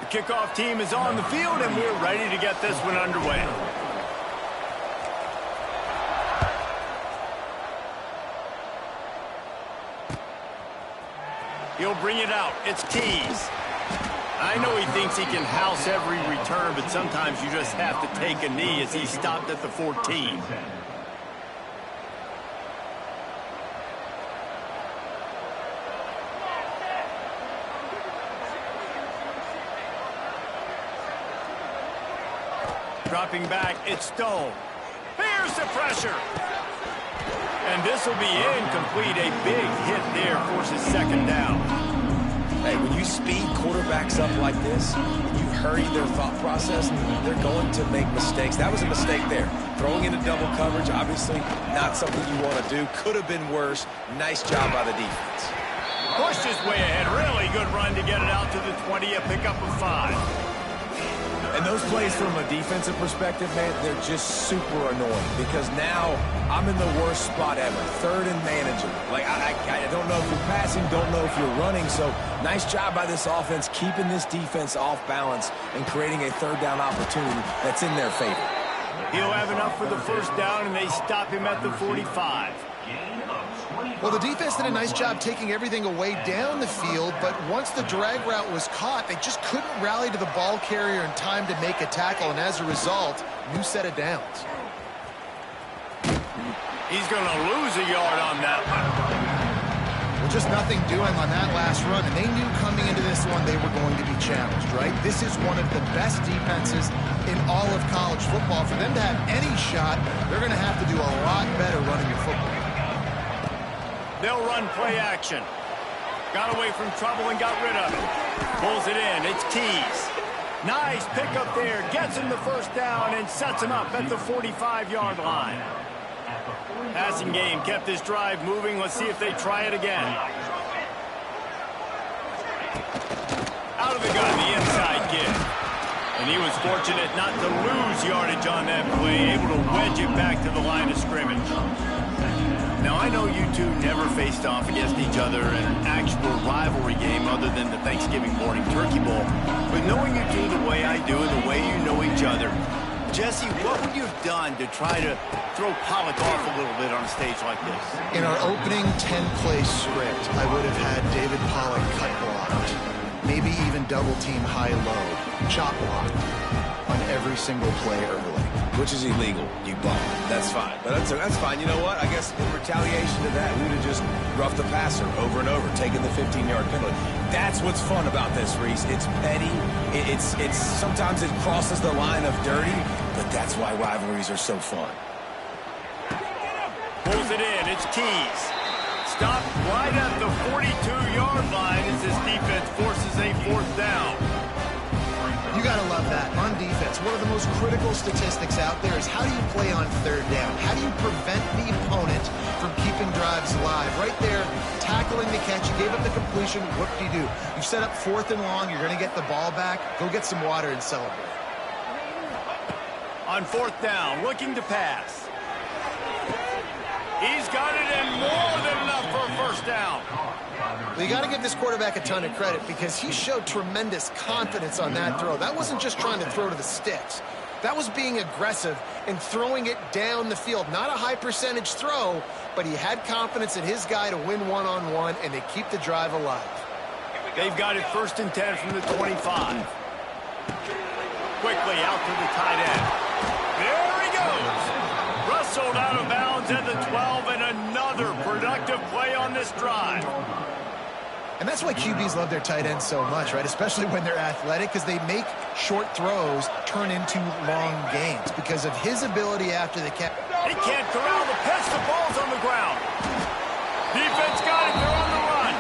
Kickoff team is on the field, and we're ready to get this one underway. He'll bring it out. It's Tees. I know he thinks he can house every return, but sometimes you just have to take a knee as he stopped at the 14. Dropping back, it's Stone. Here's the pressure. And this will be incomplete. A big hit there forces second down. Hey, when you speed quarterbacks up like this, you hurry their thought process, they're going to make mistakes. That was a mistake there. Throwing into double coverage, obviously not something you want to do. Could have been worse. Nice job by the defense. Pushed his way ahead. Really good run to get it out to the 20, a pickup of 5. And those plays from a defensive perspective, man, they're just super annoying because now I'm in the worst spot ever. Third and manageable. Like, I don't know if you're passing, don't know if you're running. So nice job by this offense keeping this defense off balance and creating a third down opportunity that's in their favor. He'll have enough for the first down, and they stop him at the 45. Well, the defense did a nice job taking everything away down the field, but once the drag route was caught, they just couldn't rally to the ball carrier in time to make a tackle, and as a result, new set of downs. He's going to lose a yard on that one. Well, just nothing doing on that last run, and they knew coming into this one they were going to be challenged, right? This is one of the best defenses in all of college football. For them to have any shot, they're going to have to do a lot better running your football. They'll run play action. Got away from trouble and got rid of it. Pulls it in. It's Tees. Nice pickup there. Gets him the first down and sets him up at the 45-yard line. Passing game kept this drive moving. Let's see if they try it again. Out of the gun, the inside kick. And he was fortunate not to lose yardage on that play, able to wedge it back to the line of scrimmage. Now, I know you two never faced off against each other in an actual rivalry game other than the Thanksgiving morning turkey bowl. But knowing you two the way I do and the way you know each other, Jesse, what would you have done to try to throw Pollock off a little bit on a stage like this? In our opening 10-play script, I would have had David Pollock cut blocked, maybe even double-team high-low, chop blocked on every single play early. Which is illegal, you bum. That's fine. But that's fine. You know what? I guess in retaliation to that, we would have just roughed the passer over and over, taking the 15-yard penalty. That's what's fun about this, Reese. It's petty. It's sometimes it crosses the line of dirty, but that's why rivalries are so fun. Pulls it in. It's Tees. Stopped right at the 42-yard line as this defense forces a fourth down. You got to love that. On defense, one of the most most critical statistics out there is how do you play on third down? How do you prevent the opponent from keeping drives alive? Right there, tackling the catch. You gave up the completion. What do you do? You set up 4th and long. You're going to get the ball back. Go get some water and celebrate. On 4th down, looking to pass. He's got it and more than enough for a first down. Well, you got to give this quarterback a ton of credit because he showed tremendous confidence on that throw. That wasn't just trying to throw to the sticks. That was being aggressive and throwing it down the field. Not a high percentage throw, but he had confidence in his guy to win one-on-one, and they keep the drive alive. They've got it 1st and 10 from the 25. Quickly out to the tight end. There he goes. Rustled out of bounds at the 12, and another productive play on this drive. And that's why QBs love their tight ends so much, right? Especially when they're athletic, because they make short throws turn into long gains because of his ability after the catch. He can't corral the pitch. The ball's on the ground. Defense got it. They're on the run.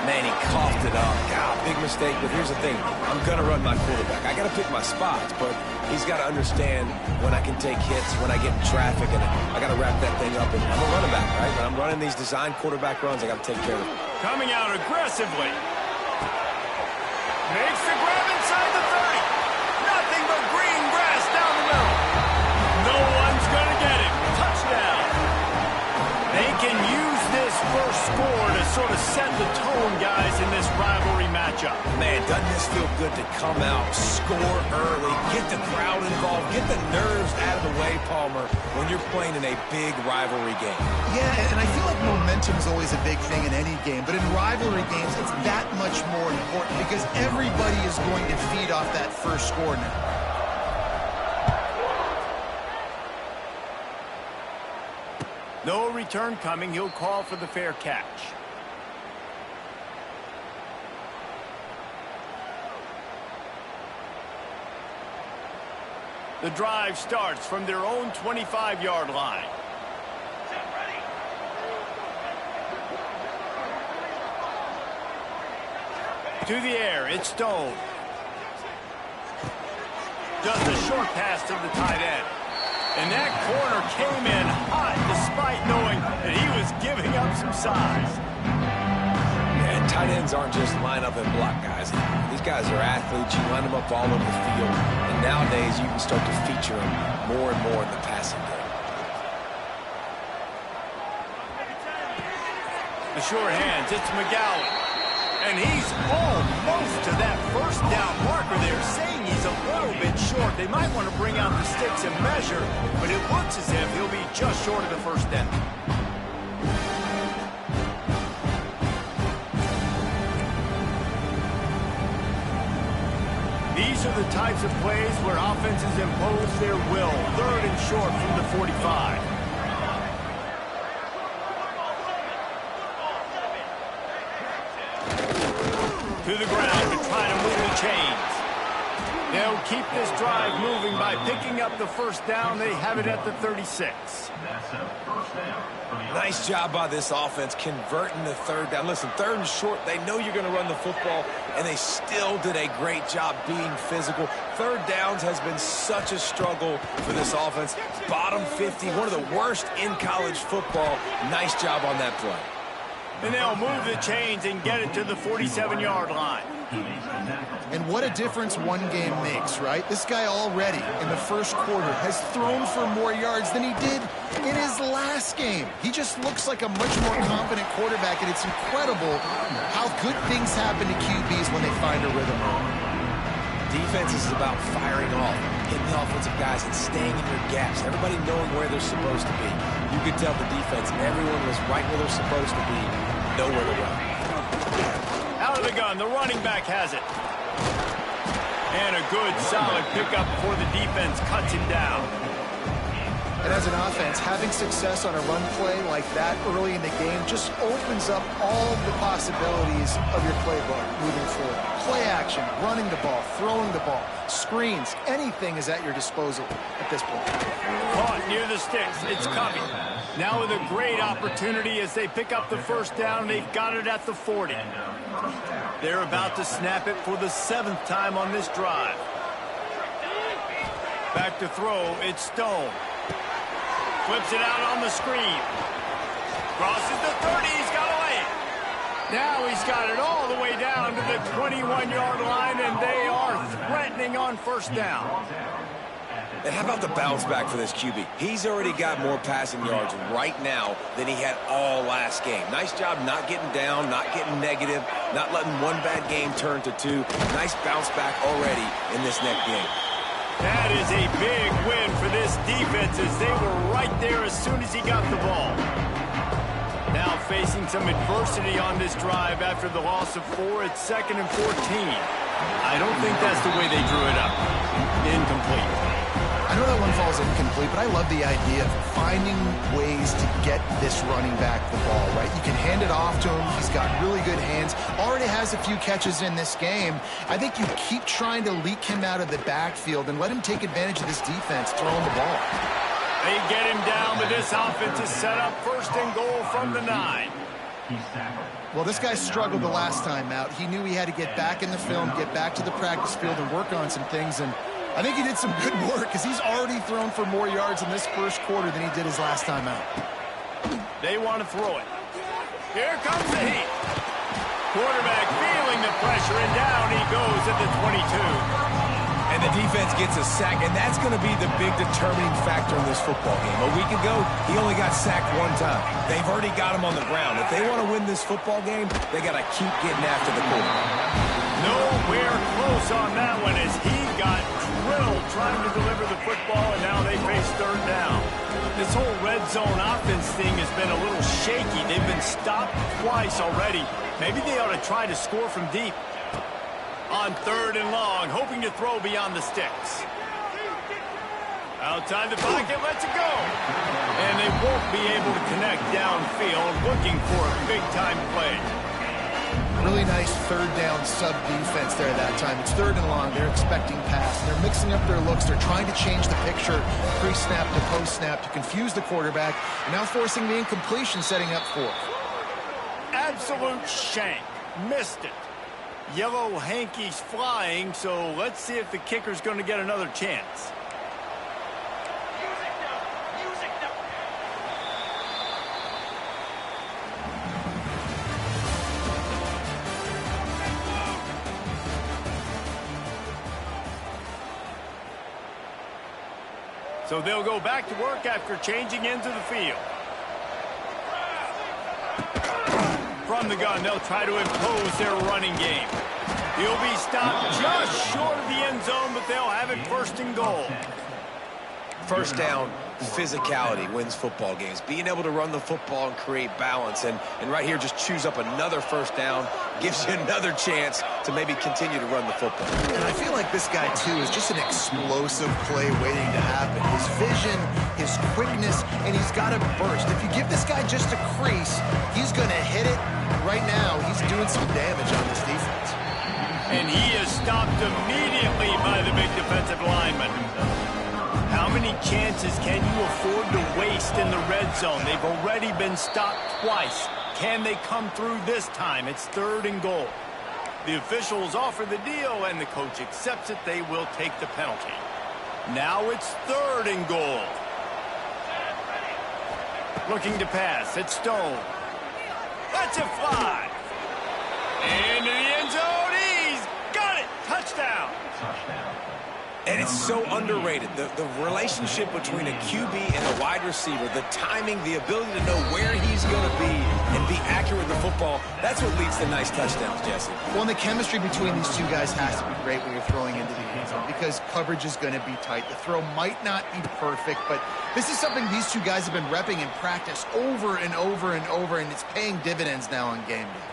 Man, he coughed it up. God, big mistake. But here's the thing. I'm going to run my quarterback. I got to pick my spots, but he's got to understand when I can take hits, when I get in traffic, and I got to wrap that thing up. And I'm a running back, right? When I'm running these design quarterback runs, I got to take care of it. Coming out aggressively. Makes the grab inside the 30. Nothing but green grass down the middle. No one's going to get it. Touchdown. They can use this first score to sort of set the tone, guys, in this rivalry matchup. Man, doesn't this feel good to come out, score early, get the crowd involved, get the nerves out of the way, Palmer, when you're playing in a big rivalry game. Yeah, and I feel like momentum is always a big thing in any game, but in rivalry games, it's that much more important because everybody is going to feed off that first score now. No return coming. He'll call for the fair catch. The drive starts from their own 25-yard line. To the air, it's Stone. Just a short pass to the tight end. And that corner came in hot despite knowing that he was giving up some size. And tight ends aren't just line up and block guys. These guys are athletes. You line them up all over the field. And nowadays you can start to feature them more and more in the passing game. The short hands, it's McGowan. And he's almost to that first down marker there, saying he's a little bit short. They might want to bring out the sticks and measure, but it looks as if he'll be just short of the first down. These are the types of plays where offenses impose their will. 3rd and short from the 45. To the ground to try to move the chains. They'll keep this drive moving by picking up the first down. They have it at the 36. Nice job by this offense converting the 3rd down. Listen, 3rd and short, they know you're going to run the football, and they still did a great job being physical. 3rd downs has been such a struggle for this offense. Bottom 50, one of the worst in college football. Nice job on that play. And they'll move the chains and get it to the 47-yard line. And what a difference one game makes, right? This guy already in the first quarter has thrown for more yards than he did in his last game. He just looks like a much more confident quarterback, and it's incredible how good things happen to QBs when they find a rhythm. Defense is about firing off, hitting the offensive guys, and staying in your gaps. Everybody knowing where they're supposed to be. You could tell the defense, everyone was right where they're supposed to be, nowhere to run. Out of the gun, the running back has it. And a good, solid pickup before the defense cuts him down. And as an offense, having success on a run play like that early in the game just opens up all the possibilities of your playbook moving forward. Play action, running the ball, throwing the ball, screens, anything is at your disposal at this point. Caught near the sticks. It's coming. Now with a great opportunity as they pick up the first down. They've got it at the 40. They're about to snap it for the 7th time on this drive. Back to throw, it's Stone. Flips it out on the screen. Crosses the 30, he's got away. Now he's got it all the way down to the 21-yard line, and they are threatening on first down. And how about the bounce back for this QB? He's already got more passing yards right now than he had all last game. Nice job not getting down, not getting negative, not letting one bad game turn to two. Nice bounce back already in this next game. That is a big win for this defense as they were right there as soon as he got the ball. Now facing some adversity on this drive after the loss of 4. It's 2nd and 14. I don't think that's the way they drew it up. Incomplete. I know that one falls incomplete, but I love the idea of finding ways to get this running back the ball, right? You can hand it off to him. He's got really good hands. Already has a few catches in this game. I think you keep trying to leak him out of the backfield and let him take advantage of this defense throwing the ball. They get him down, but this offense is set up 1st and goal from the 9. Well, this guy struggled the last time out. He knew he had to get back in the film, get back to the practice field, and work on some things, and I think he did some good work because he's already thrown for more yards in this first quarter than he did his last time out. They want to throw it. Here comes the heat. Quarterback feeling the pressure, and down he goes at the 22. And the defense gets a sack, and that's going to be the big determining factor in this football game. A week ago, he only got sacked 1 time. They've already got him on the ground. If they want to win this football game, they got to keep getting after the quarterback. Nowhere close on that one as he got drilled trying to deliver the football, and now they face 3rd down. This whole red zone offense thing has been a little shaky. They've been stopped twice already. Maybe they ought to try to score from deep. On 3rd and long, hoping to throw beyond the sticks. Outside the pocket, lets it go. And they won't be able to connect downfield, looking for a big-time play. Really nice 3rd down sub-defense there that time. It's 3rd and long. They're expecting pass. They're mixing up their looks. They're trying to change the picture pre-snap to post-snap to confuse the quarterback. And now forcing the incompletion, setting up 4th. Absolute shank. Missed it. Yellow hankies flying, so let's see if the kicker's going to get another chance. So they'll go back to work after changing into the field. From the gun, they'll try to impose their running game. He'll be stopped just short of the end zone, but they'll have it 1st and goal. First down, physicality wins football games. Being able to run the football and create balance. And right here, just choose up another 1st down. Gives you another chance to maybe continue to run the football. And I feel like this guy, too, is just an explosive play waiting to happen. His vision, his quickness, and he's got a burst. If you give this guy just a crease, he's going to hit it. Right now, he's doing some damage on this defense. And he is stopped immediately by the big defensive lineman. How many chances can you afford to waste in the red zone? They've already been stopped twice. Can they come through this time? It's 3rd and goal. The officials offer the deal, and the coach accepts it. They will take the penalty. Now it's 3rd and goal. Looking to pass. It's Stone. Lets it fly. Into the end zone. He's got it. Touchdown. And it's so underrated. The relationship between a QB and a wide receiver, the timing, the ability to know where he's going to be and be accurate with the football, that's what leads to nice touchdowns, Jesse. Well, and the chemistry between these two guys has to be great when you're throwing into the end zone because coverage is going to be tight. The throw might not be perfect, but this is something these two guys have been repping in practice over and over and over, and it's paying dividends now on game day.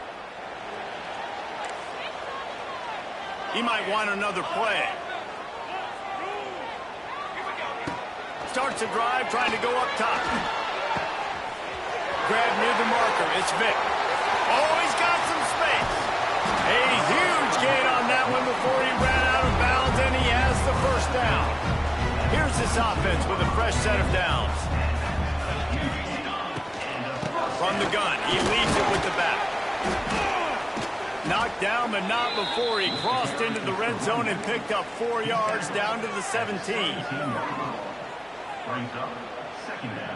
He might want another play. Starts a drive, trying to go up top. Grab near the marker. It's Vic. Oh, he's got some space. A huge gain on that one before he ran out of bounds, and he has the 1st down. Here's this offense with a fresh set of downs. From the gun, he leads it with the back. Knocked down, but not before he crossed into the red zone and picked up 4 yards down to the 17. Brings up second down.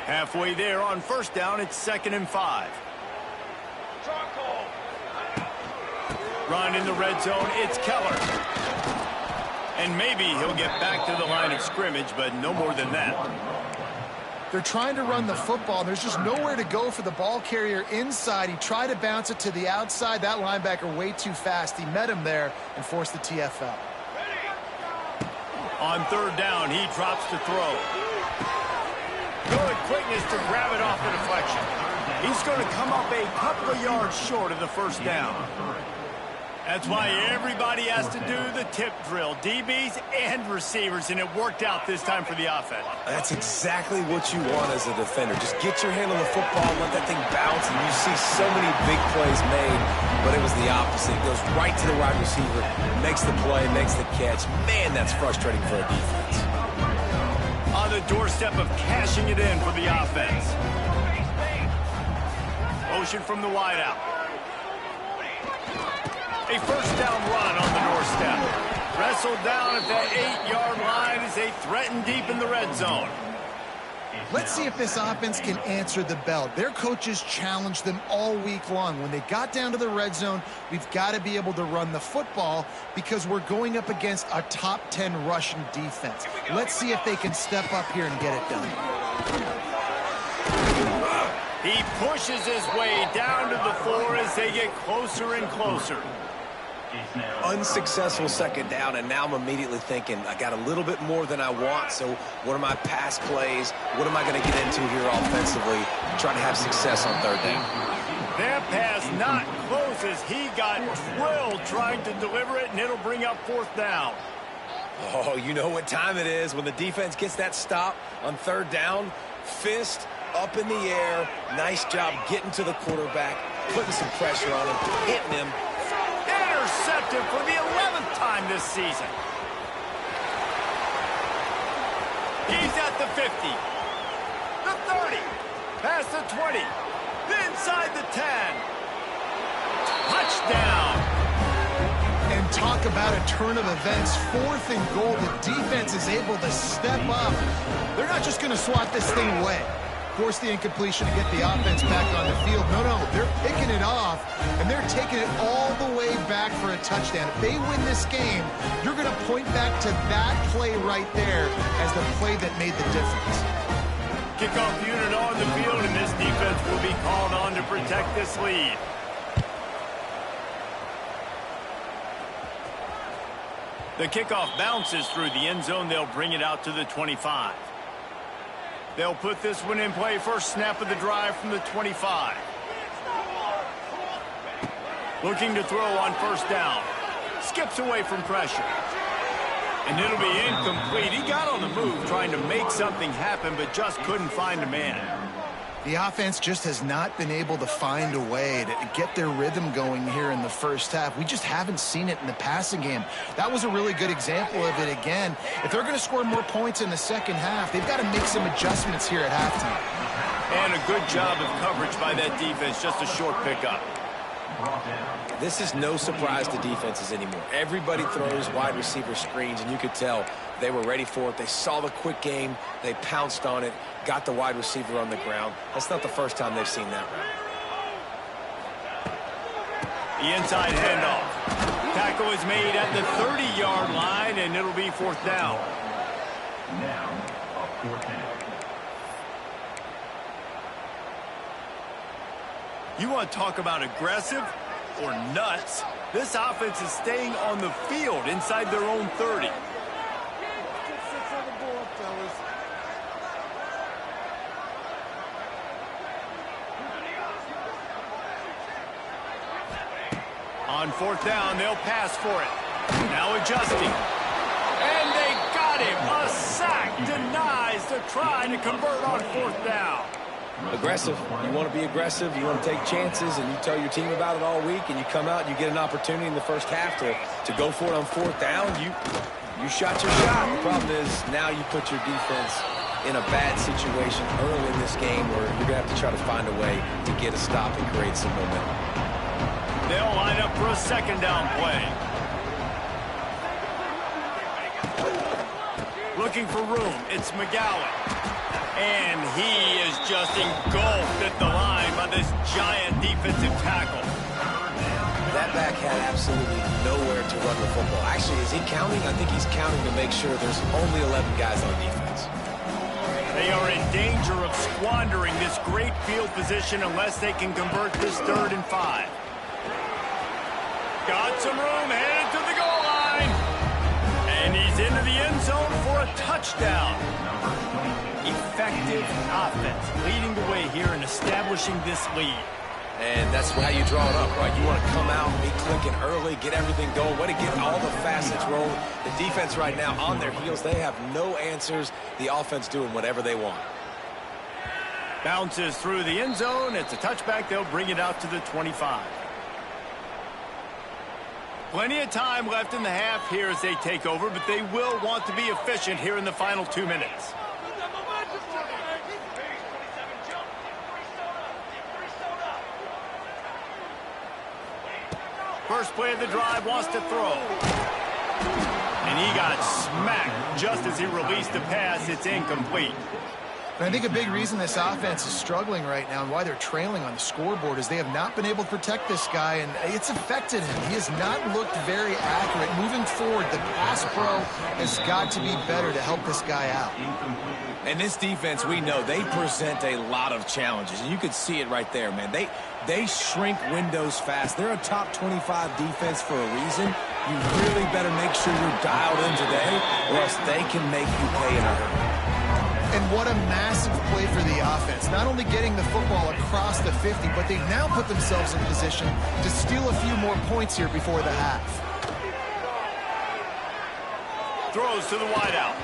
Halfway there on first down, it's 2nd and 5. Run in the red zone, it's Keller. And maybe he'll get back to the line of scrimmage, but no more than that. They're trying to run the football, and there's just nowhere to go for the ball carrier inside. He tried to bounce it to the outside. That linebacker way too fast. He met him there and forced the TFL. On 3rd down, he drops to throw. Good quickness to grab it off the deflection. He's going to come up a couple of yards short of the first down. That's why everybody has to do the tip drill, DBs and receivers, and it worked out this time for the offense. That's exactly what you want as a defender. Just get your hand on the football, let that thing bounce, and you see so many big plays made, but it was the opposite. It goes right to the wide receiver, makes the play, makes the catch. Man, that's frustrating for a defense. On the doorstep of cashing it in for the offense. Motion from the wideout. A first down run on the doorstep. Wrestled down at that 8-yard line as they threaten deep in the red zone. Let's see if this offense can answer the bell. Their coaches challenged them all week long. When they got down to the red zone, we've got to be able to run the football because we're going up against a top 10 Russian defense. Let's see if they can step up here and get it done. He pushes his way down to the 4 as they get closer and closer. Unsuccessful 2nd down, and now I'm immediately thinking, I got a little bit more than I want, so what are my pass plays? What am I going to get into here offensively? Try to have success on 3rd down. That pass not close as he got drilled trying to deliver it, and it'll bring up 4th down. Oh, you know what time it is. When the defense gets that stop on 3rd down, fist up in the air. Nice job getting to the quarterback, putting some pressure on him, hitting him. Intercepted for the 11th time this season. He's at the 50, the 30, past the 20, inside the 10. Touchdown. And talk about a turn of events. 4th and goal. The defense is able to step up. They're not just going to swat this thing away. Force the incompletion to get the offense back on the field. No, they're picking it off, and they're taking it all the way back for a touchdown. If they win this game, you're going to point back to that play right there as the play that made the difference. Kickoff unit on the field, and this defense will be called on to protect this lead. The kickoff bounces through the end zone. They'll bring it out to the 25. They'll put this one in play. First snap of the drive from the 25. Looking to throw on 1st down. Skips away from pressure. And it'll be incomplete. He got on the move trying to make something happen, but just couldn't find a man. The offense just has not been able to find a way to get their rhythm going here in the first half. We just haven't seen it in the passing game. That was a really good example of it again. If they're going to score more points in the second half, they've got to make some adjustments here at halftime. And a good job of coverage by that defense, just a short pickup. This is no surprise to defenses anymore. Everybody throws wide receiver screens, and you could tell they were ready for it. They saw the quick game. They pounced on it, got the wide receiver on the ground. That's not the first time they've seen that route. The inside handoff. Tackle is made at the 30-yard line, and it'll be 4th down. Now, a 4th down. You want to talk about aggressive or nuts? This offense is staying on the field inside their own 30. On 4th down, they'll pass for it. Now adjusting. And they got him. A sack denies the try to convert on 4th down. Aggressive. You want to be aggressive. You want to take chances, and you tell your team about it all week, and you come out and you get an opportunity in the first half to go for it on 4th down. You shot your shot. The problem is now you put your defense in a bad situation early in this game where you're going to have to try to find a way to get a stop and create some momentum. They'll line up for a second down play. Looking for room. It's McGowan. And he is just engulfed at the line by this giant defensive tackle. That back had absolutely nowhere to run the football. Actually, is he counting? I think he's counting to make sure there's only 11 guys on defense. They are in danger of squandering this great field position unless they can convert this 3rd and 5. Got some room, headed to the goal line. And he's into the end zone for a touchdown. Effective offense leading the way here and establishing this lead. And that's how you draw it up, right? You want to come out, be clicking early, get everything going, way to get all the facets rolling. The defense right now on their heels, they have no answers. The offense doing whatever they want. Bounces through the end zone. It's a touchback. They'll bring it out to the 25. Plenty of time left in the half here as they take over, but they will want to be efficient here in the final 2 minutes. First play of the drive, wants to throw. And he got smacked just as he released the pass. It's incomplete. And I think a big reason this offense is struggling right now and why they're trailing on the scoreboard is they have not been able to protect this guy, and it's affected him. He has not looked very accurate. Moving forward, the pass pro has got to be better to help this guy out. And this defense, we know, they present a lot of challenges. And you can see it right there, man. They shrink windows fast. They're a top 25 defense for a reason. You really better make sure you're dialed in today, or else they can make you pay in a hurry. And what a massive play for the offense. Not only getting the football across the 50, but they've now put themselves in position to steal a few more points here before the half. Throws to the wideout.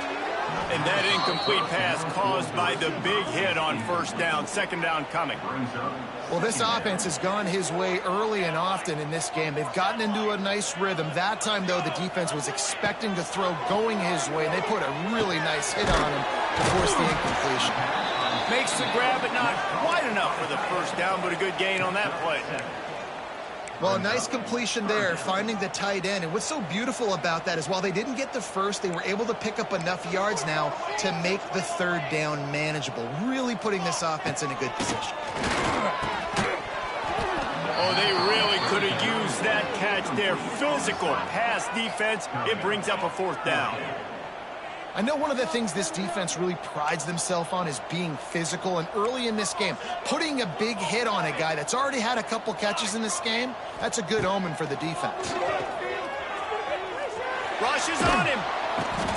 And that incomplete pass caused by the big hit on first down. Second down coming. Well, this offense has gone his way early and often in this game. They've gotten into a nice rhythm. That time, though, the defense was expecting to throw going his way, and they put a really nice hit on him to force the incompletion. Makes the grab, but not quite enough for the first down, but a good gain on that play. Well, a nice completion there, finding the tight end. And what's so beautiful about that is while they didn't get the first, they were able to pick up enough yards now to make the third down manageable, really putting this offense in a good position. Oh, they really could have used that catch there. Physical pass defense. It brings up a fourth down. I know one of the things this defense really prides themselves on is being physical, and early in this game, putting a big hit on a guy that's already had a couple catches in this game, that's a good omen for the defense. Rushes on him.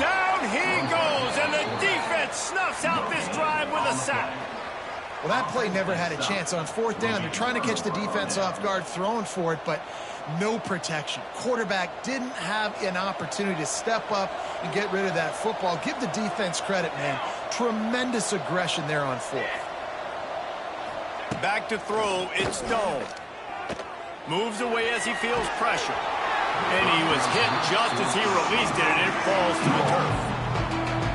Down he goes, and the defense snuffs out this drive with a sack. Well, that play never had a chance. On fourth down, they're trying to catch the defense off guard, throwing for it, but no protection. Quarterback didn't have an opportunity to step up and get rid of that football. Give the defense credit, man. Tremendous aggression there on fourth. Back to throw, it's Stone. Moves away as he feels pressure. And he was hit just as he released it, and it falls to the turf.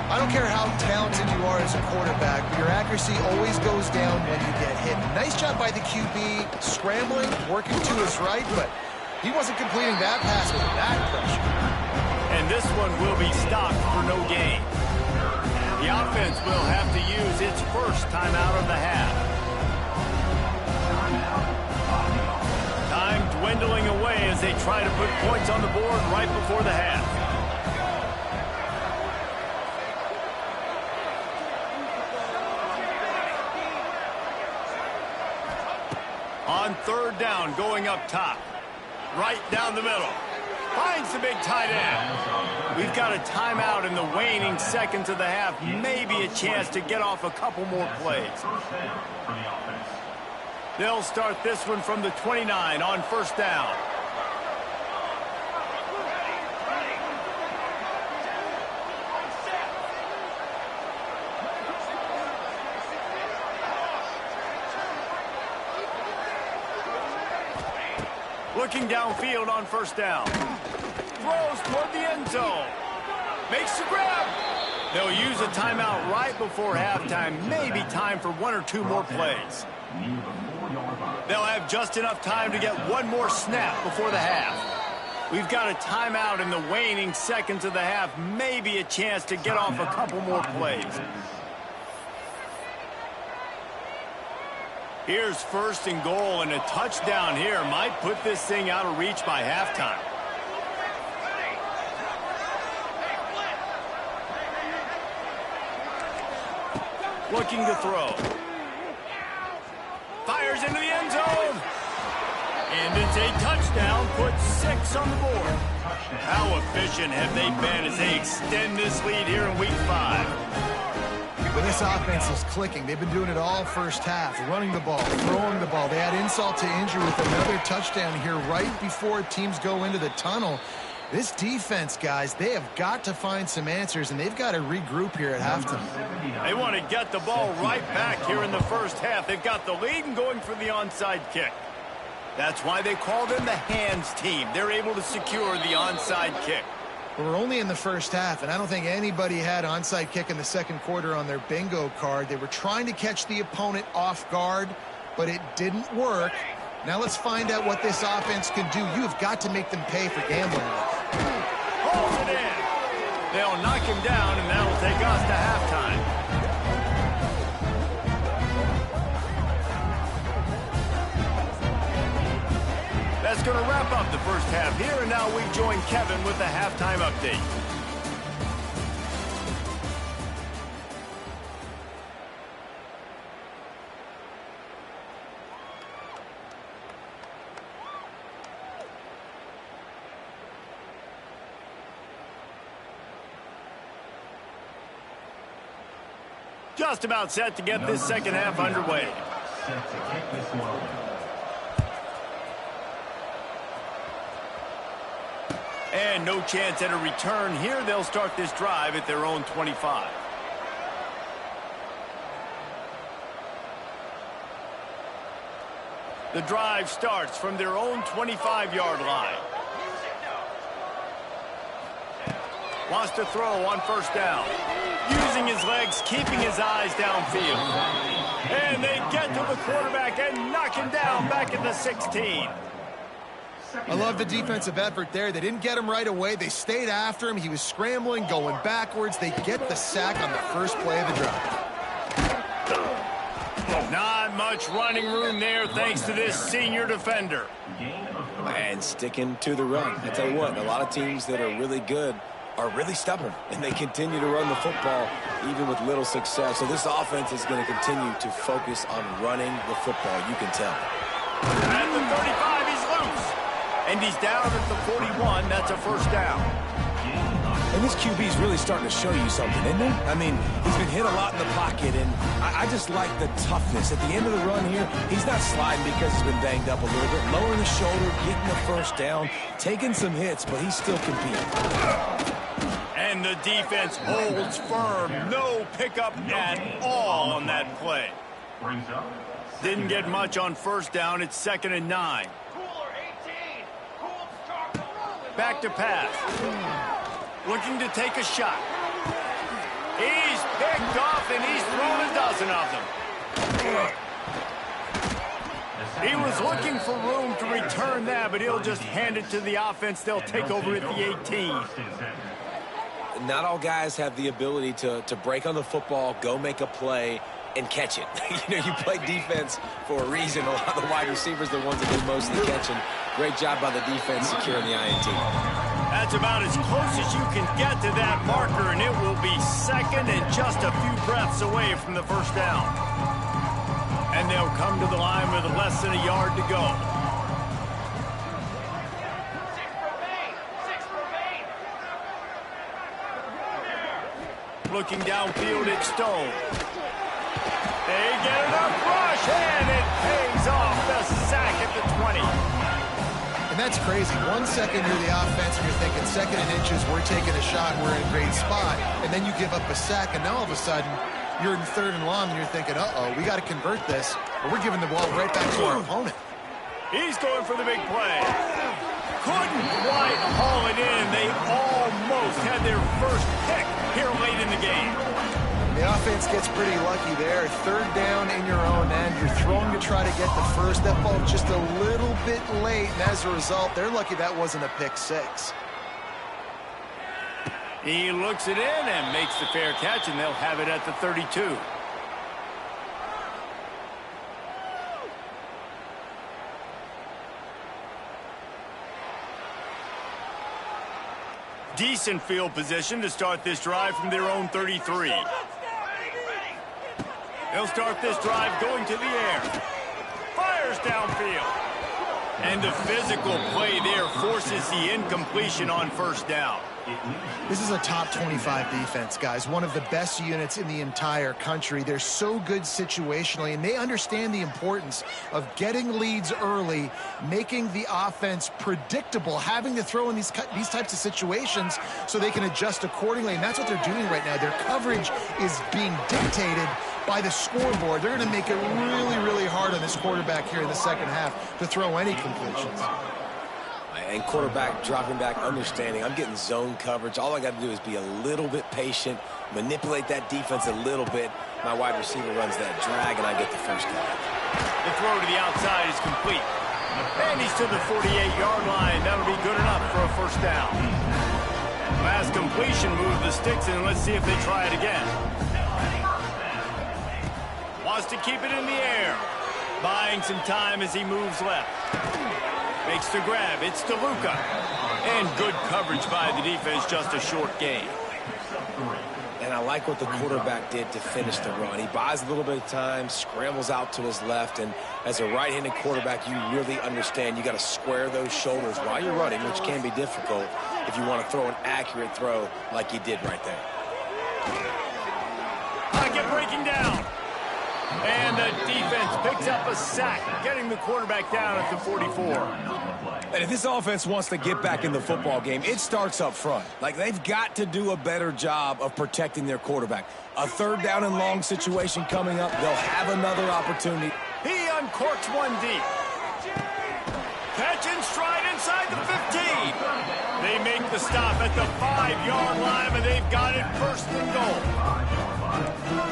I don't care how talented you are as a quarterback, but your accuracy always goes down when you get hit. Nice job by the QB, scrambling, working to his right, but he wasn't completing that pass with that pressure. And this one will be stopped for no gain. The offense will have to use its first timeout of the half. Time dwindling away as they try to put points on the board right before the half. On third down, going up top. Right down the middle. Finds the big tight end. We've got a timeout in the waning seconds of the half. Maybe a chance to get off a couple more plays. They'll start this one from the 29 on first down. Looking downfield on first down. Throws toward the end zone. Makes the grab. They'll use a timeout right before halftime, maybe time for 1 or 2 more plays. They'll have just enough time to get one more snap before the half. We've got a timeout in the waning seconds of the half, maybe a chance to get off a couple more plays. Here's 1st and goal, and a touchdown here might put this thing out of reach by halftime. Looking to throw. Fires into the end zone. And it's a touchdown, puts 6 on the board. How efficient have they been as they extend this lead here in week 5? When this offense is clicking, they've been doing it all first half, running the ball, throwing the ball. They had insult to injury with another touchdown here right before teams go into the tunnel. This defense, guys, they have got to find some answers, and they've got to regroup here at halftime. They want to get the ball right back here in the first half. They've got the lead and going for the onside kick. That's why they call them the hands team. They're able to secure the onside kick. We're only in the first half, and I don't think anybody had onside kick in the second quarter on their bingo card. They were trying to catch the opponent off guard, but it didn't work. Now let's find out what this offense can do. You've got to make them pay for gambling. Holds it in. They'll knock him down, and that'll take us to halftime. That's going to wrap up the first half here, and now we join Kevin with the halftime update. Just about set to get this second half underway. Set to kick this one. And no chance at a return here. They'll start this drive at their own 25. The drive starts from their own 25-yard line. Wants to throw on first down. Using his legs, keeping his eyes downfield. And they get to the quarterback and knock him down back at the 16. I love the defensive effort there. They didn't get him right away. They stayed after him. He was scrambling, going backwards. They get the sack on the first play of the drive. Not much running room there thanks to this senior defender. And sticking to the run. I tell you what, a lot of teams that are really good are really stubborn, and they continue to run the football even with little success. So this offense is going to continue to focus on running the football, you can tell. At the 35, he's loose. And he's down at the 41. That's a first down. And this QB is really starting to show you something, isn't he? I mean, he's been hit a lot in the pocket, and I just like the toughness. At the end of the run here, he's not sliding because he's been banged up a little bit. Lowering the shoulder, getting the first down, taking some hits, but he's still competing. And the defense holds firm. No pickup at all on that play. Didn't get much on first down. It's 2nd and 9. Back to pass. Looking to take a shot. He's picked off, and he's thrown a dozen of them. He was looking for room to return that, but he'll just hand it to the offense. They'll take over at the 18. Not all guys have the ability to break on the football, go make a play, and catch it. You know, you play defense for a reason. A lot of the wide receivers are the ones that do most of the catching. Great job by the defense securing the INT. That's about as close as you can get to that marker, and it will be 2nd and just a few breaths away from the first down. And they'll come to the line with less than a yard to go. Looking downfield at Stone. They get enough rush, and it pays off the sack at the 20. And that's crazy. 1 second you're the offense, and you're thinking 2nd and inches, we're taking a shot, we're in a great spot. And then you give up a sack, and now all of a sudden, you're in 3rd and long, and you're thinking, uh-oh, we got to convert this, or we're giving the ball right back to our opponent. He's going for the big play. couldn't quite haul it in. They almost had their first pick here late in the game. The offense gets pretty lucky there. Third down in your own end. You're throwing to try to get the first. That ball just a little bit late, and as a result, they're lucky that wasn't a pick six. He looks it in and makes the fair catch, and they'll have it at the 32. Decent field position to start this drive from their own 33. They'll start this drive going to the air. Fires downfield. And the physical play there forces the incompletion on first down. This is a top 25 defense, guys. One of the best units in the entire country. They're so good situationally, and they understand the importance of getting leads early, making the offense predictable, having to throw in these types of situations so they can adjust accordingly, and that's what they're doing right now. Their coverage is being dictated by the scoreboard. They're going to make it really, really hard on this quarterback here in the second half to throw any completions. And quarterback dropping back, understanding I'm getting zone coverage. All I got to do is be a little bit patient, manipulate that defense a little bit. My wide receiver runs that drag, and I get the first down. The throw to the outside is complete. And he's to the 48-yard line. That'll be good enough for a first down. Last completion moved the sticks in. Let's see if they try it again. Wants to keep it in the air. Buying some time as he moves left. Makes the grab. It's DeLuca. And good coverage by the defense, just a short gain. And I like what the quarterback did to finish the run. He buys a little bit of time, scrambles out to his left, and as a right-handed quarterback, you really understand you got to square those shoulders while you're running, which can be difficult if you want to throw an accurate throw like he did right there. Pocket breaking down. And the defense picks up a sack, getting the quarterback down at the 44. And if this offense wants to get back in the football game, it starts up front. Like, they've got to do a better job of protecting their quarterback. A third down and long situation coming up. They'll have another opportunity. He uncorks one deep. Catch and stride inside the 15. They make the stop at the 5-yard line, and they've got it first and goal.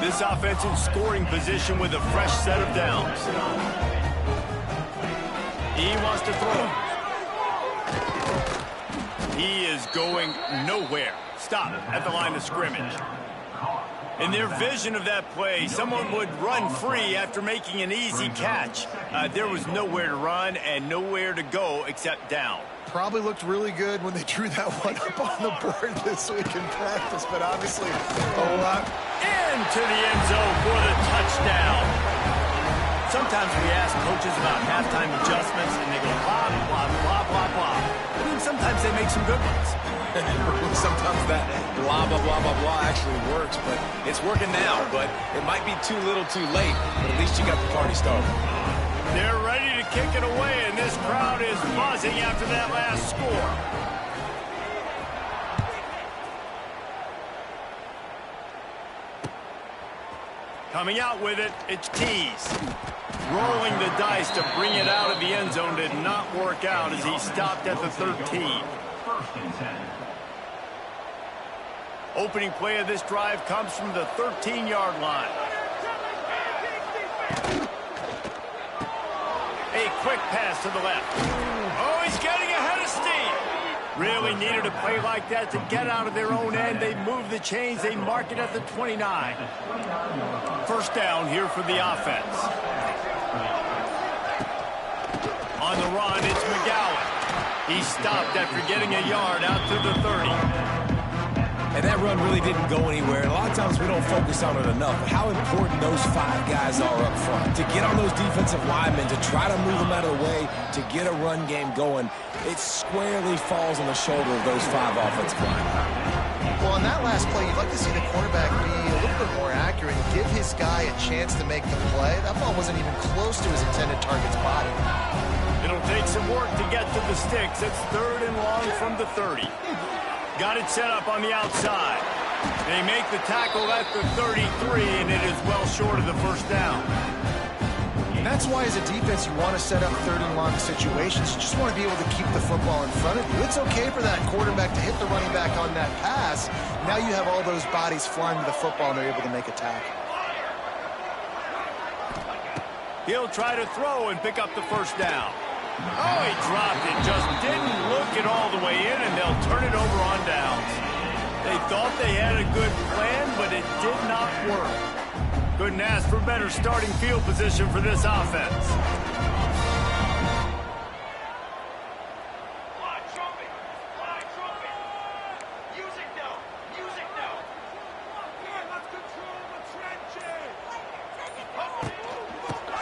This offense in scoring position with a fresh set of downs. He wants to throw. He is going nowhere. Stop at the line of scrimmage. In their vision of that play, someone would run free after making an easy catch. There was nowhere to run and nowhere to go except down. Probably looked really good when they drew that one up on the board this week in practice, but obviously a lot. Into the end zone for the touchdown. Sometimes we ask coaches about halftime adjustments, and they go blah, blah, blah, blah, blah. I mean, sometimes they make some good ones. Sometimes that blah, blah, blah, blah, blah actually works, but it's working now. But it might be too little too late, but at least you got the party started. They're ready to kick it away, and this crowd is buzzing after that last score. Coming out with it, it's Tees. Rolling the dice to bring it out of the end zone did not work out as he stopped at the 13. Opening play of this drive comes from the 13-yard line. A quick pass to the left. Oh, he's getting ahead of steam. Really needed a play like that to get out of their own end. They move the chains. They mark it at the 29. First down here for the offense. On the run, it's McGowan. He stopped after getting a yard out to the 30. And that run really didn't go anywhere. And a lot of times we don't focus on it enough. But how important those 5 guys are up front. To get on those defensive linemen, to try to move them out of the way, to get a run game going, it squarely falls on the shoulder of those 5 offensive linemen. Well, on that last play, you'd like to see the quarterback be a little bit more accurate and give his guy a chance to make the play. That ball wasn't even close to his intended target's body. It'll take some work to get to the sticks. It's third and long from the 30. Got it set up on the outside. They make the tackle at the 33, and it is well short of the first down. And that's why, as a defense, you want to set up third and long situations. You just want to be able to keep the football in front of you. It's okay for that quarterback to hit the running back on that pass. Now you have all those bodies flying to the football, and they're able to make a tackle. He'll try to throw and pick up the first down. Oh, he dropped it. Just didn't look it all the way in, and they'll turn it over on downs. They thought they had a good plan, but it did not work. Couldn't ask for better starting field position for this offense.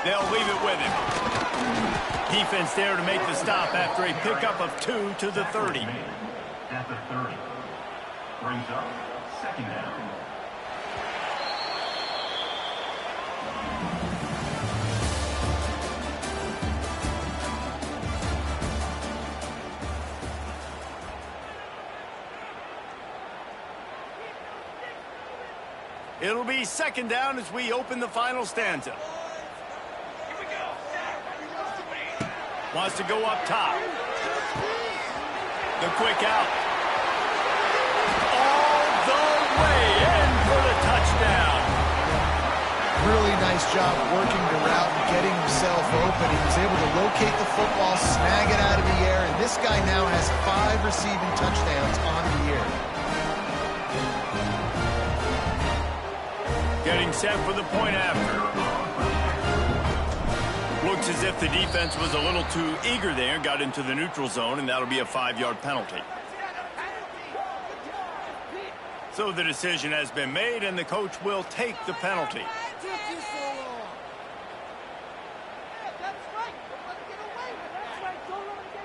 They'll leave it with him. Defense there to make the stop after a pickup of 2 to the 30. At the 30. Brings up second down. It'll be second down as we open the final stanza. Wants to go up top. The quick out. All the way in for the touchdown. Really nice job working the route and getting himself open. He was able to locate the football, snag it out of the air, and this guy now has 5 receiving touchdowns on the year. Getting set for the point after. Looks as if the defense was a little too eager there, got into the neutral zone, and that'll be a 5-yard penalty. So the decision has been made, and the coach will take the penalty.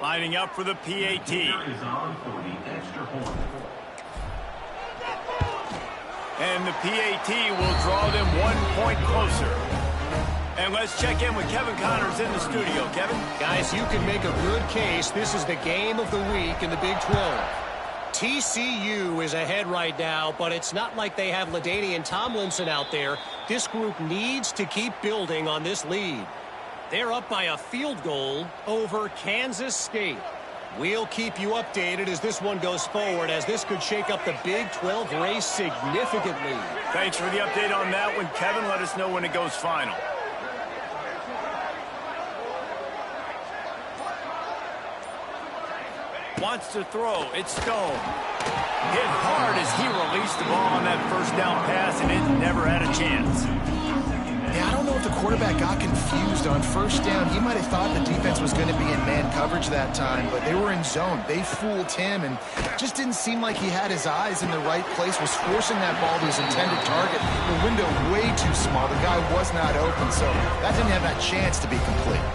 Lining up for the PAT. And the PAT will draw them 1 point closer. And let's check in with Kevin Connors in the studio. Kevin? Guys, you can make a good case. This is the game of the week in the Big 12. TCU is ahead right now, but it's not like they have LaDainian Tomlinson out there. This group needs to keep building on this lead. They're up by a field goal over Kansas State. We'll keep you updated as this one goes forward, as this could shake up the Big 12 race significantly. Thanks for the update on that one, Kevin. Let us know when it goes final. Wants to throw. It's Stone. Hit hard as he released the ball on that first down pass, and it never had a chance. Yeah, I don't know if the quarterback got confused on first down. He might have thought the defense was going to be in man coverage that time, but they were in zone. They fooled him, and just didn't seem like he had his eyes in the right place, was forcing that ball to his intended target. The window way too small. The guy was not open, so that didn't have that chance to be complete.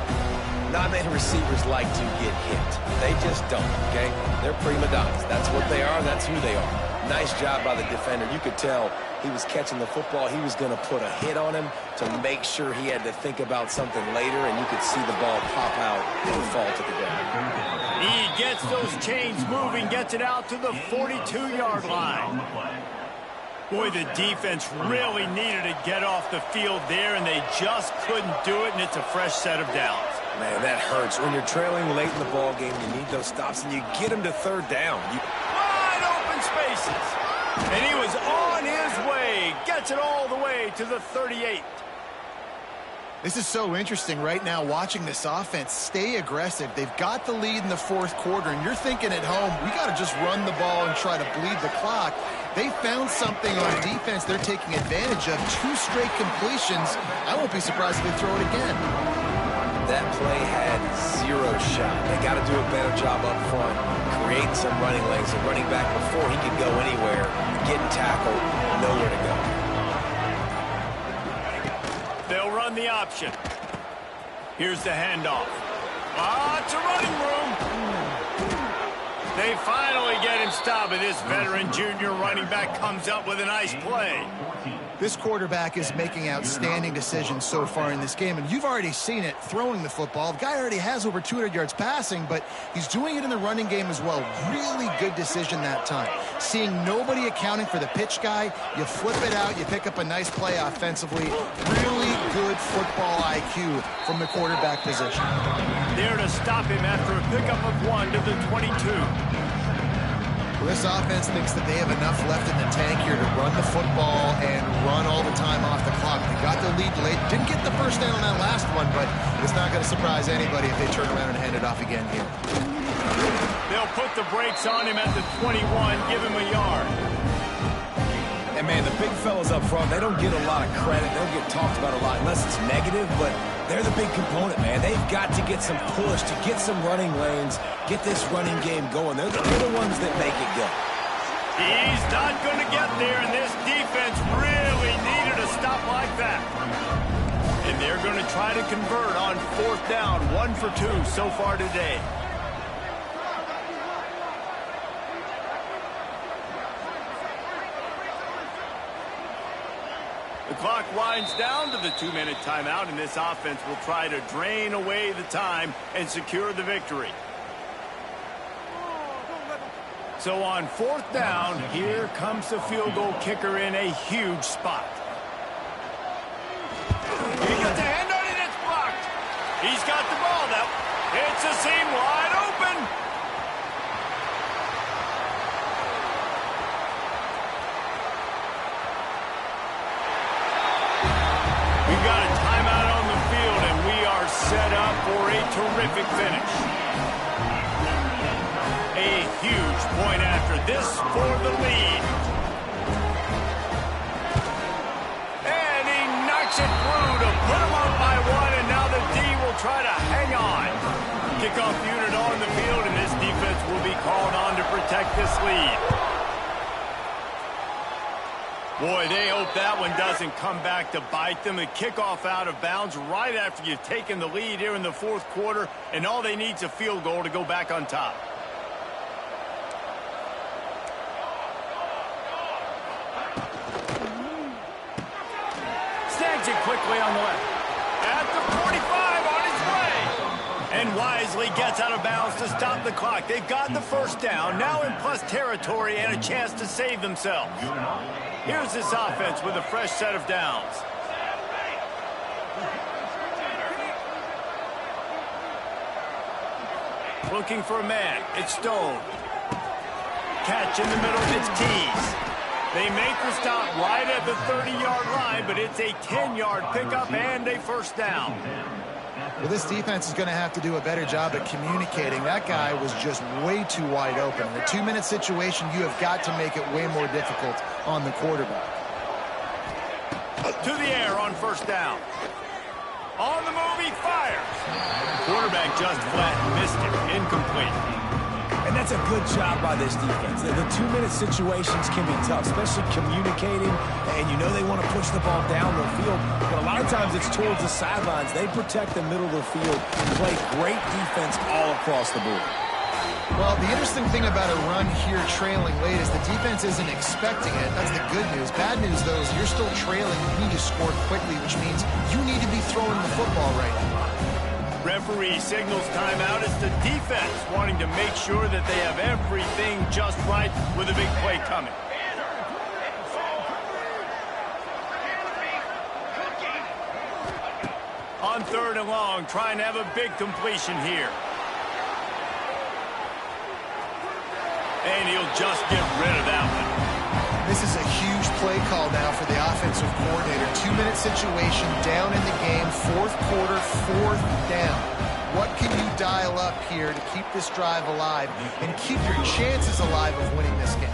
Not many receivers like to get hit. They just don't, okay? They're prima donnas. That's what they are. That's who they are. Nice job by the defender. You could tell he was catching the football. He was going to put a hit on him to make sure he had to think about something later, and you could see the ball pop out and fall to the ground. He gets those chains moving, gets it out to the 42-yard line. Boy, the defense really needed to get off the field there, and they just couldn't do it, and it's a fresh set of downs. Man, that hurts. When you're trailing late in the ball game, you need those stops, and you get them to third down. Wide open spaces. And he was on his way. Gets it all the way to the 38. This is so interesting right now, watching this offense stay aggressive. They've got the lead in the fourth quarter, and you're thinking at home, we got to just run the ball and try to bleed the clock. They found something on defense they're taking advantage of. 2 straight completions. I won't be surprised if they throw it again. That play had 0 shot. They got to do a better job up front, creating some running lanes. The running back, before he could go anywhere, getting tackled, nowhere to go. They'll run the option. Here's the handoff. Lots of running room. They finally get him stopped, and this veteran junior running back comes up with a nice play. This quarterback is making outstanding decisions so far in this game, and you've already seen it throwing the football. The guy already has over 200 yards passing, but he's doing it in the running game as well. Really good decision that time. Seeing nobody accounting for the pitch guy, you flip it out, you pick up a nice play offensively. Really good football IQ from the quarterback position. There to stop him after a pickup of 1 to the 22. Well, this offense thinks that they have enough left in the tank here to run the football and run all the time off the clock. They got the lead late. Didn't get the first down on that last one, but it's not going to surprise anybody if they turn around and hand it off again here. They'll put the brakes on him at the 21, give him a yard. And, man, the big fellas up front, they don't get a lot of credit. They don't get talked about a lot unless it's negative, but they're the big component, man. They've got to get some push, to get some running lanes, get this running game going. They're the ones that make it go. He's not going to get there, and this defense really needed a stop like that. And they're going to try to convert on 4th down, 1 for 2 so far today. The clock winds down to the 2-minute timeout, and this offense will try to drain away the time and secure the victory. So on 4th down, here comes the field goal kicker in a huge spot. He gets a hand on it, it's blocked. He's got the ball now. It's a seam wide open. We've got a timeout on the field, and we are set up for a terrific finish. A huge point after this for the lead. And he knocks it through to put him up by 1, and now the D will try to hang on. Kickoff unit on the field, and this defense will be called on to protect this lead. Boy, they hope that one doesn't come back to bite them. A kickoff out of bounds right after you've taken the lead here in the 4th quarter, and all they need is a field goal to go back on top. Snags it quickly on the left. At the 45 on his way. And wisely gets out of bounds to stop the clock. They've got the 1st down, now in plus territory and a chance to save themselves. Here's this offense with a fresh set of downs. Looking for a man. It's Stone. Catch in the middle. It's Tease. They make the stop right at the 30-yard line, but it's a 10-yard pickup and a 1st down. Well, this defense is going to have to do a better job at communicating. That guy was just way too wide open. In a 2-minute situation, you have got to make it way more difficult on the quarterback. To the air on 1st down. On the move, he fires. Quarterback just flat missed it. Incomplete. And that's a good job by this defense. The 2-minute situations can be tough, especially communicating, and you know they want to push the ball down the field, but a lot of times it's towards the sidelines. They protect the middle of the field, play great defense all across the board. Well, the interesting thing about a run here trailing late is the defense isn't expecting it. That's the good news. Bad news, though, is you're still trailing. You need to score quickly, which means you need to be throwing the football right now. Referee signals timeout. It's the defense wanting to make sure that they have everything just right with a big play coming. On 3rd and long, trying to have a big completion here. And he'll just get rid of that one. This is a huge play call now for the offensive coordinator. 2-minute situation, down in the game, 4th quarter, 4th down. What can you dial up here to keep this drive alive and keep your chances alive of winning this game?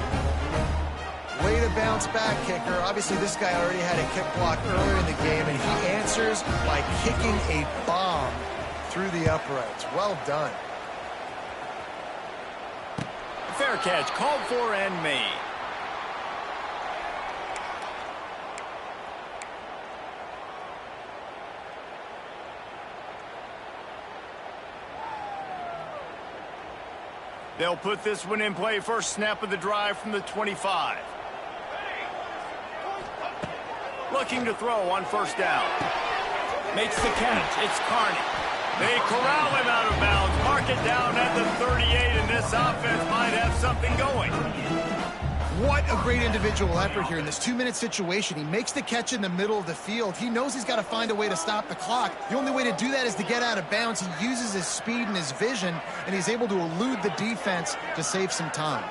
Way to bounce back, kicker. Obviously, this guy already had a kick block earlier in the game, and he answers by kicking a bomb through the uprights. Well done. Fair catch, called for and made. They'll put this one in play. First snap of the drive from the 25. Looking to throw on first down. Makes the catch. It's Carney. They corral him out of bounds. Mark it down at the 38, and this offense might have something going. What a great individual effort here in this 2-minute situation. He makes the catch in the middle of the field. He knows he's got to find a way to stop the clock. The only way to do that is to get out of bounds. He uses his speed and his vision, and he's able to elude the defense to save some time.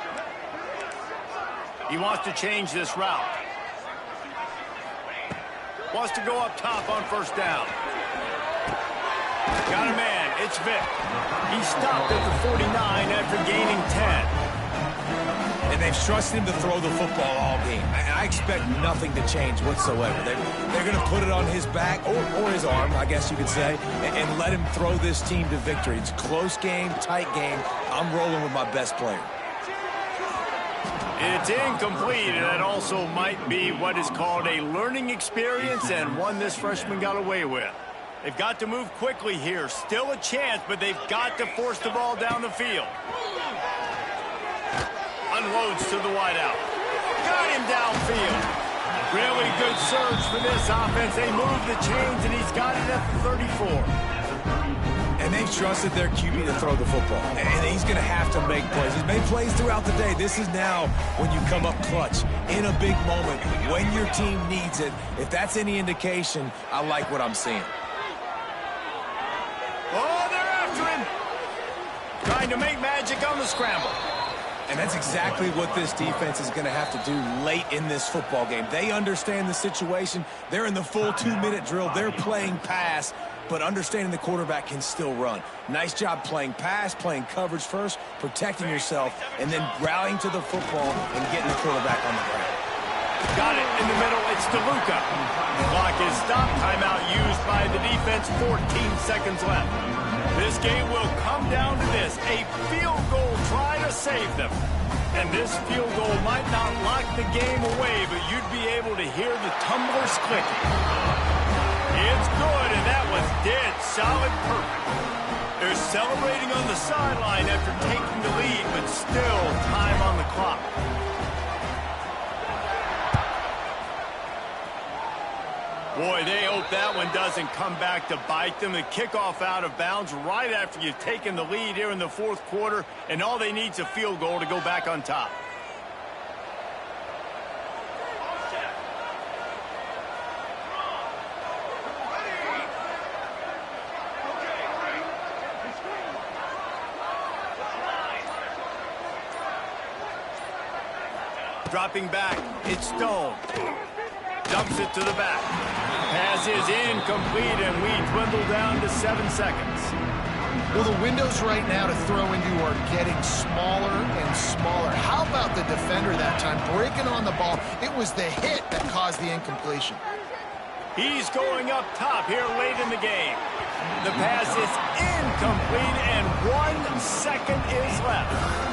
He wants to change this route. Wants to go up top on first down. Got a man. It's Vic. He stopped at the 49 after gaining 10. And they've trusted him to throw the football all game. I expect nothing to change whatsoever. They're going to put it on his back, or his arm, I guess you could say, and let him throw this team to victory. It's a close game, tight game. I'm rolling with my best player. It's incomplete, and that also might be what is called a learning experience, and one this freshman got away with. They've got to move quickly here. Still a chance, but they've got to force the ball down the field. Unloads to the wideout. Got him downfield. Really good surge for this offense. They move the chains, and he's got it at the 34. And they've trusted their QB to throw the football. And he's going to have to make plays. He's made plays throughout the day. This is now when you come up clutch in a big moment when your team needs it. If that's any indication, I like what I'm seeing. Oh, they're after him. Trying to make magic on the scramble. And that's exactly what this defense is going to have to do late in this football game. They understand the situation. They're in the full 2-minute drill. They're playing pass, but understanding the quarterback can still run. Nice job playing pass, playing coverage first, protecting yourself, and then rallying to the football and getting the quarterback on the ground. Got it in the middle. It's DeLuca. Clock is stopped. Timeout used by the defense. 14 seconds left. This game will come down to this. A field goal try to save them. And this field goal might not lock the game away, but you'd be able to hear the tumblers clicking. It's good, and that was dead solid perfect. They're celebrating on the sideline after taking the lead, but still time on the clock. Boy, they hope that one doesn't come back to bite them. The kickoff out of bounds right after you've taken the lead here in the fourth quarter, and all they need is a field goal to go back on top. Dropping back, it's Stone. Dumps it to the back. Pass is incomplete, and we dwindle down to 7 seconds. Well, the windows right now to throw into are getting smaller and smaller. How about the defender that time breaking on the ball? It was the hit that caused the incompletion. He's going up top here late in the game. The pass is incomplete, and 1 second is left.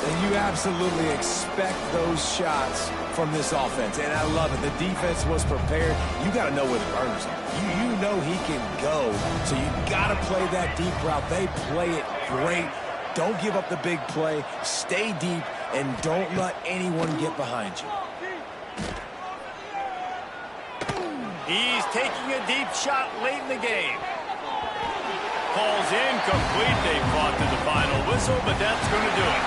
And you absolutely expect those shots from this offense, and I love it. The defense was prepared. You got to know where the burners are. You know he can go, so you got to play that deep route. They play it great. Don't give up the big play. Stay deep, and don't let anyone get behind you. He's taking a deep shot late in the game. Ball's incomplete. They fought to the final whistle, but that's going to do it.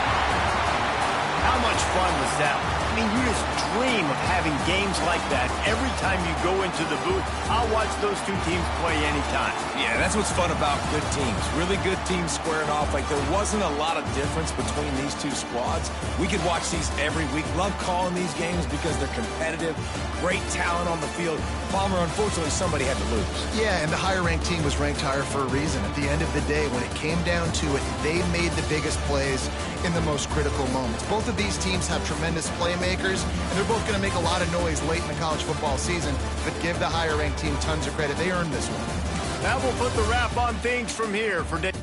How much fun was that? I mean, you just dream of having games like that every time you go into the booth. I'll watch those two teams play anytime. Yeah, that's what's fun about good teams. Really good teams squaring off. Like, there wasn't a lot of difference between these two squads. We could watch these every week. Love calling these games because they're competitive. Great talent on the field. Palmer, unfortunately, somebody had to lose. Yeah, and the higher-ranked team was ranked higher for a reason. At the end of the day, when it came down to it, they made the biggest plays in the most critical moments. Both of these teams have tremendous playmakers, and they're both going to make a lot of noise late in the college football season, but give the higher-ranked team tons of credit. They earned this one. That will put the wrap on things from here for Dave.